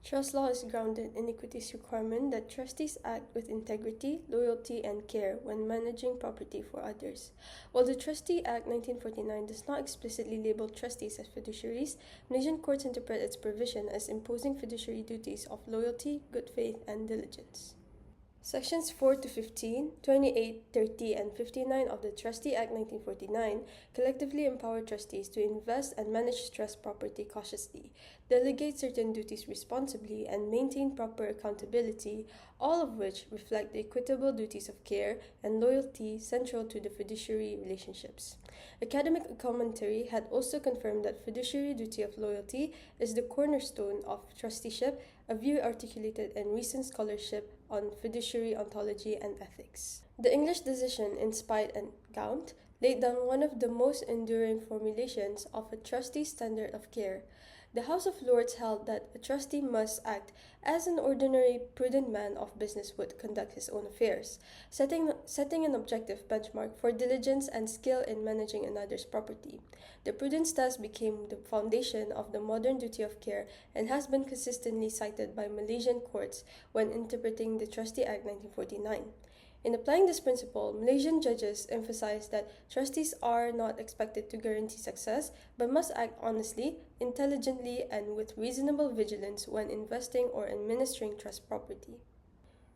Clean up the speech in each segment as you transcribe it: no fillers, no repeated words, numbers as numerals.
Trust law is grounded in equity's requirement that trustees act with integrity, loyalty, and care when managing property for others. While the Trustee Act 1949 does not explicitly label trustees as fiduciaries, Malaysian courts interpret its provision as imposing fiduciary duties of loyalty, good faith, and diligence. Sections 4 to 15, 28, 30, and 59 of the Trustee Act 1949 collectively empower trustees to invest and manage trust property cautiously, delegate certain duties responsibly, and maintain proper accountability, all of which reflect the equitable duties of care and loyalty central to the fiduciary relationships. Academic commentary had also confirmed that fiduciary duty of loyalty is the cornerstone of trusteeship, a view articulated in recent scholarship on fiduciary ontology and ethics. The English decision in Spite and Gaunt laid down one of the most enduring formulations of a trustee's standard of care. The House of Lords held that a trustee must act as an ordinary, prudent man of business would conduct his own affairs, setting an objective benchmark for diligence and skill in managing another's property. The prudence thus became the foundation of the modern duty of care and has been consistently cited by Malaysian courts when interpreting the Trustee Act 1949. In applying this principle, Malaysian judges emphasize that trustees are not expected to guarantee success, but must act honestly, intelligently, and with reasonable vigilance when investing or administering trust property.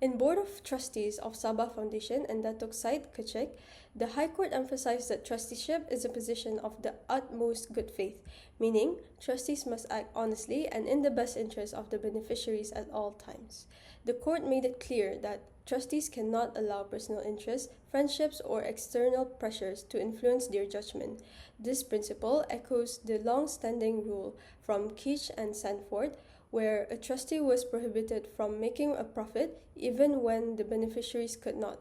In Board of Trustees of Sabah Foundation and Datuk Said Kecek, the High Court emphasized that trusteeship is a position of the utmost good faith, meaning trustees must act honestly and in the best interest of the beneficiaries at all times. The court made it clear that trustees cannot allow personal interests, friendships, or external pressures to influence their judgment. This principle echoes the long-standing rule from Keach and Sanford, where a trustee was prohibited from making a profit even when the beneficiaries could not.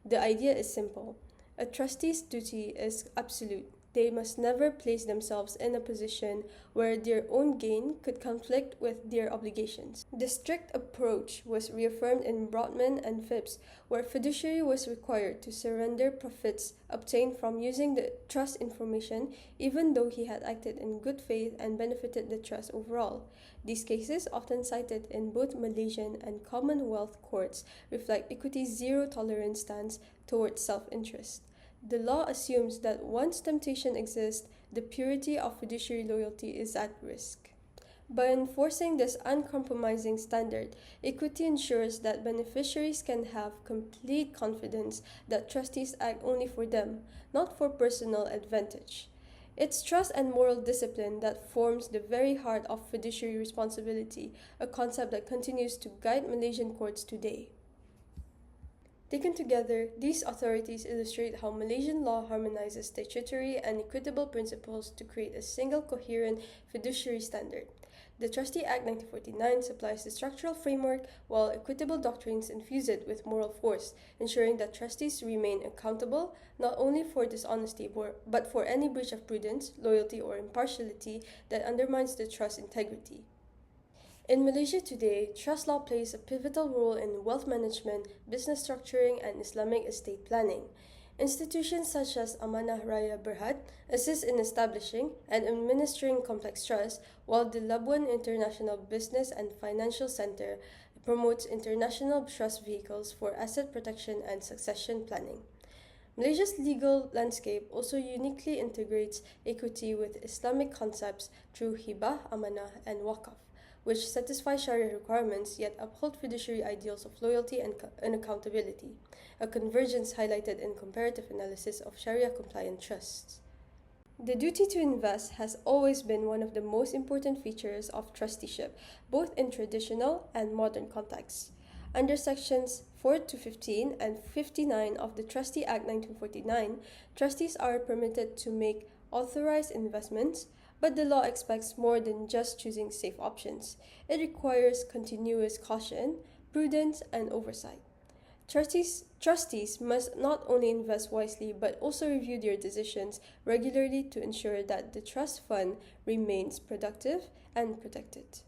The idea is simple. A trustee's duty is absolute. They must never place themselves in a position where their own gain could conflict with their obligations. The strict approach was reaffirmed in Broadman and Phipps, where fiduciary was required to surrender profits obtained from using the trust information even though he had acted in good faith and benefited the trust overall. These cases, often cited in both Malaysian and Commonwealth courts, reflect equity's zero-tolerance stance towards self-interest. The law assumes that once temptation exists, the purity of fiduciary loyalty is at risk. By enforcing this uncompromising standard, equity ensures that beneficiaries can have complete confidence that trustees act only for them, not for personal advantage. It's trust and moral discipline that forms the very heart of fiduciary responsibility, a concept that continues to guide Malaysian courts today. Taken together, these authorities illustrate how Malaysian law harmonizes statutory and equitable principles to create a single coherent fiduciary standard. The Trustee Act 1949 supplies the structural framework, while equitable doctrines infuse it with moral force, ensuring that trustees remain accountable not only for dishonesty but for any breach of prudence, loyalty, or impartiality that undermines the trust's integrity. In Malaysia today, trust law plays a pivotal role in wealth management, business structuring, and Islamic estate planning. Institutions such as Amanah Raya Berhad assist in establishing and administering complex trusts, while the Labuan International Business and Financial Center promotes international trust vehicles for asset protection and succession planning. Malaysia's legal landscape also uniquely integrates equity with Islamic concepts through hibah, amanah, and waqf, which satisfy Sharia requirements yet uphold fiduciary ideals of loyalty and accountability, a convergence highlighted in comparative analysis of Sharia-compliant trusts. The duty to invest has always been one of the most important features of trusteeship, both in traditional and modern contexts. Under sections 4 to 15 and 59 of the Trustee Act 1949, trustees are permitted to make authorized investments, but the law expects more than just choosing safe options. It requires continuous caution, prudence, and oversight. Trustees must not only invest wisely but also review their decisions regularly to ensure that the trust fund remains productive and protected.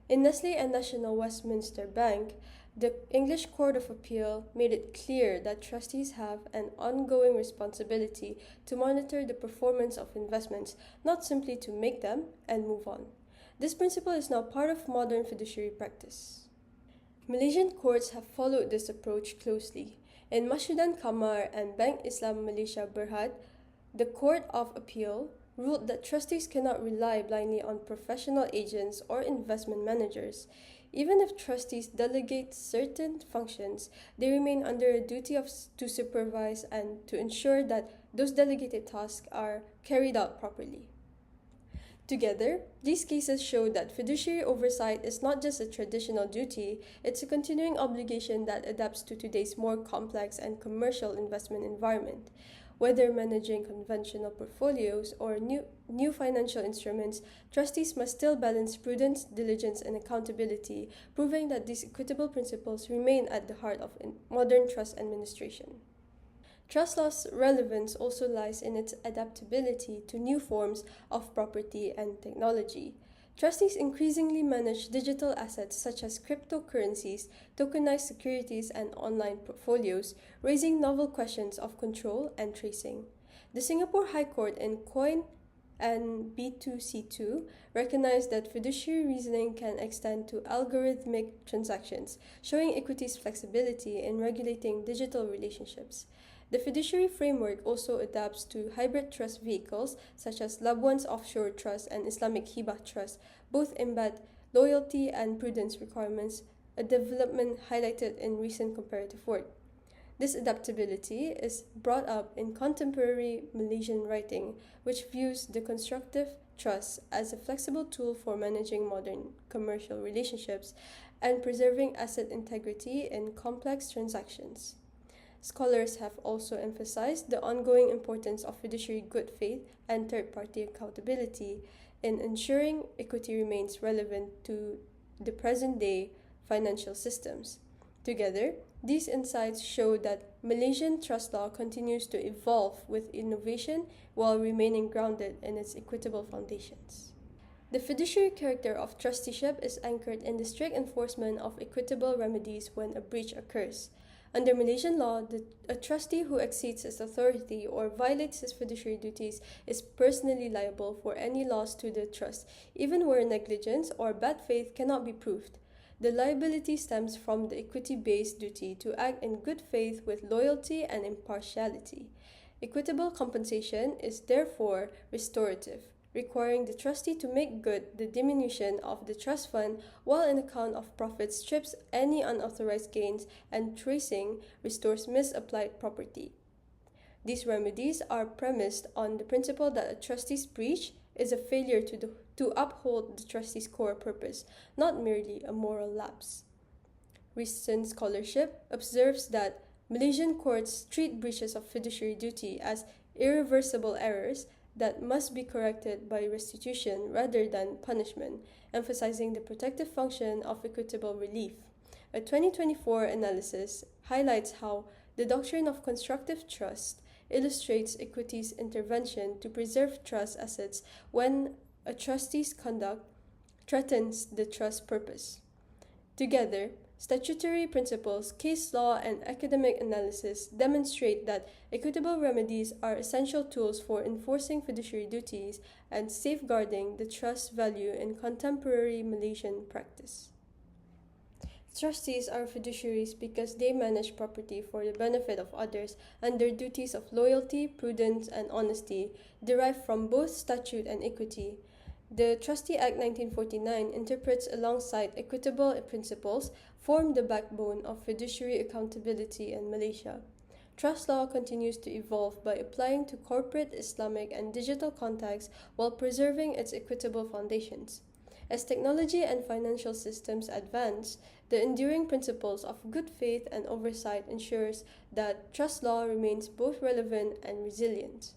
In Nestle and National Westminster Bank, the English Court of Appeal made it clear that trustees have an ongoing responsibility to monitor the performance of investments, not simply to make them and move on. This principle is now part of modern fiduciary practice. Malaysian courts have followed this approach closely. In Masjidan Kamar and Bank Islam Malaysia Berhad, the Court of Appeal ruled that trustees cannot rely blindly on professional agents or investment managers. Even if trustees delegate certain functions, they remain under a duty to supervise and to ensure that those delegated tasks are carried out properly. Together, these cases show that fiduciary oversight is not just a traditional duty, it's a continuing obligation that adapts to today's more complex and commercial investment environment. Whether managing conventional portfolios or new financial instruments, trustees must still balance prudence, diligence, and accountability, proving that these equitable principles remain at the heart of modern trust administration. Trust law's relevance also lies in its adaptability to new forms of property and technology. Trustees increasingly manage digital assets such as cryptocurrencies, tokenized securities, and online portfolios, raising novel questions of control and tracing. The Singapore High Court in Coin and B2C2 recognized that fiduciary reasoning can extend to algorithmic transactions, showing equity's flexibility in regulating digital relationships. The fiduciary framework also adapts to hybrid trust vehicles such as LAW62303 Offshore Trust and Islamic Hibah Trust. Both embed loyalty and prudence requirements, a development highlighted in recent comparative work. This adaptability is brought up in contemporary Malaysian writing, which views the constructive trust as a flexible tool for managing modern commercial relationships and preserving asset integrity in complex transactions. Scholars have also emphasized the ongoing importance of fiduciary good faith and third-party accountability in ensuring equity remains relevant to the present-day financial systems. Together, these insights show that Malaysian trust law continues to evolve with innovation while remaining grounded in its equitable foundations. The fiduciary character of trusteeship is anchored in the strict enforcement of equitable remedies when a breach occurs. Under Malaysian law, a trustee who exceeds his authority or violates his fiduciary duties is personally liable for any loss to the trust, even where negligence or bad faith cannot be proved. The liability stems from the equity-based duty to act in good faith with loyalty and impartiality. Equitable compensation is therefore restorative, requiring the trustee to make good the diminution of the trust fund, while an account of profits strips any unauthorized gains and tracing restores misapplied property. These remedies are premised on the principle that a trustee's breach is a failure to uphold the trustee's core purpose, not merely a moral lapse. Recent scholarship observes that Malaysian courts treat breaches of fiduciary duty as irreversible errors that must be corrected by restitution rather than punishment, emphasizing the protective function of equitable relief. A 2024 analysis highlights how the doctrine of constructive trust illustrates equity's intervention to preserve trust assets when a trustee's conduct threatens the trust purpose. Together, statutory principles, case law, and academic analysis demonstrate that equitable remedies are essential tools for enforcing fiduciary duties and safeguarding the trust value in contemporary Malaysian practice. Trustees are fiduciaries because they manage property for the benefit of others, and their duties of loyalty, prudence, and honesty derive from both statute and equity. The Trustee Act 1949 interprets alongside equitable principles form the backbone of fiduciary accountability in Malaysia. Trust law continues to evolve by applying to corporate, Islamic, and digital contexts while preserving its equitable foundations. As technology and financial systems advance, the enduring principles of good faith and oversight ensures that trust law remains both relevant and resilient.